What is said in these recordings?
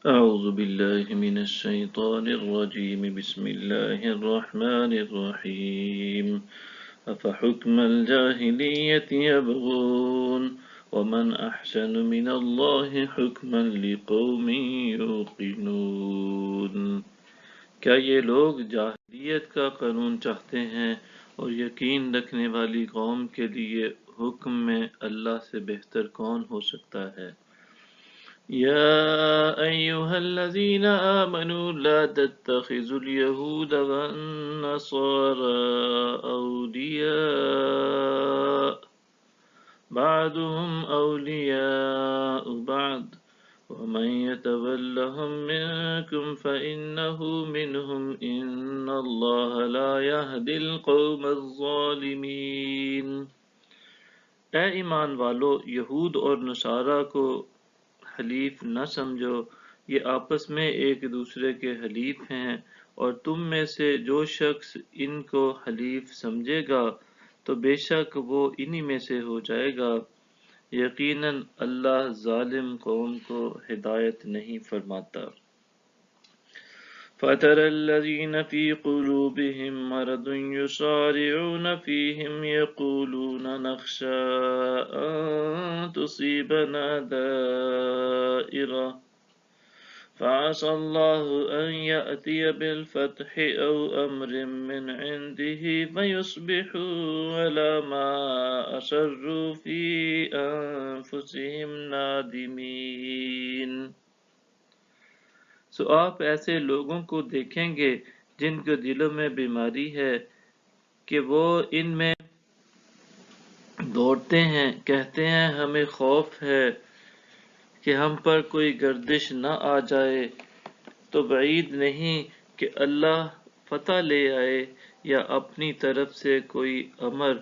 أعوذ بالله من الشيطان الرجيم بسم الله الرحمن الرحيم أفحكم الجاهلية يبغون ومن أحسن من الله حكما لقوم يوقنون کیا یہ لوگ جاہلیت کا قانون چاہتے ہیں اور یقین رکھنے والی قوم کے لیے حکم میں اللہ سے بہتر کون ہو سکتا ہے؟ يا أيها الذين آمنوا لا تتخذوا اليهود والنصارى أولياء بعضهم أولياء بعض ومن يتولهم منكم فإنه منهم إن الله لا يهدي القوم الظالمين۔ اے ایمان والو، یہود اور نصارہ کو حلیف نہ سمجھو، یہ آپس میں ایک دوسرے کے حلیف ہیں، اور تم میں سے جو شخص ان کو حلیف سمجھے گا تو بے شک وہ انہی میں سے ہو جائے گا۔ یقیناً اللہ ظالم قوم کو ہدایت نہیں فرماتا۔ فَتَرَى الَّذِينَ فِي قُلُوبِهِم مَّرَضٌ يُسَارِعُونَ فِيهِمْ يَقُولُونَ نَخْشَىٰ أَن تُصِيبَنَا دَائِرَةٌ فَعَسَى اللَّهُ أَن يَأْتِيَ بِالْفَتْحِ أَوْ أَمْرٍ مِّنْ عِندِهِ فَيُصْبِحُوا عَلَىٰ مَا أَسَرُّوا فِي أَنفُسِهِمْ نَادِمِينَ۔ سو آپ ایسے لوگوں کو دیکھیں گے جن کے دلوں میں بیماری ہے کہ وہ ان میں دوڑتے ہیں، کہتے ہیں ہمیں خوف ہے کہ ہم پر کوئی گردش نہ آ جائے، تو بعید نہیں کہ اللہ فتح لے آئے یا اپنی طرف سے کوئی امر،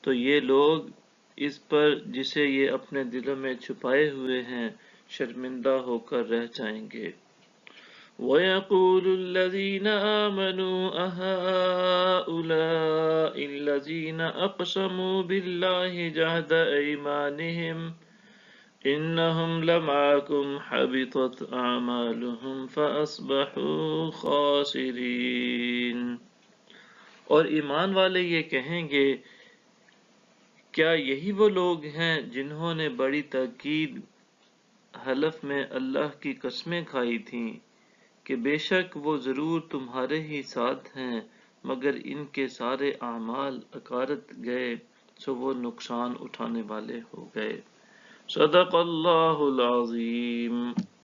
تو یہ لوگ اس پر جسے یہ اپنے دلوں میں چھپائے ہوئے ہیں شرمندہ ہو کر رہ جائیں گے۔ وَيَقُولُ الَّذِينَ آمَنُوا أَهَٰؤُلَاءِ الَّذِينَ أَقْسَمُوا بِاللَّهِ جَهْدَ أَيْمَانِهِمْ إِنَّهُمْ لَمَعَكُمْ حَبِطَتْ أَعْمَالُهُمْ فَأَصْبَحُوا خَاسِرِينَ۔ اور ایمان والے یہ کہیں گے، کیا یہی وہ لوگ ہیں جنہوں نے بڑی تاکید حلف میں اللہ کی قسمیں کھائی تھیں کہ بے شک وہ ضرور تمہارے ہی ساتھ ہیں، مگر ان کے سارے اعمال اکارت گئے، سو وہ نقصان اٹھانے والے ہو گئے۔ صدق اللہ العظیم۔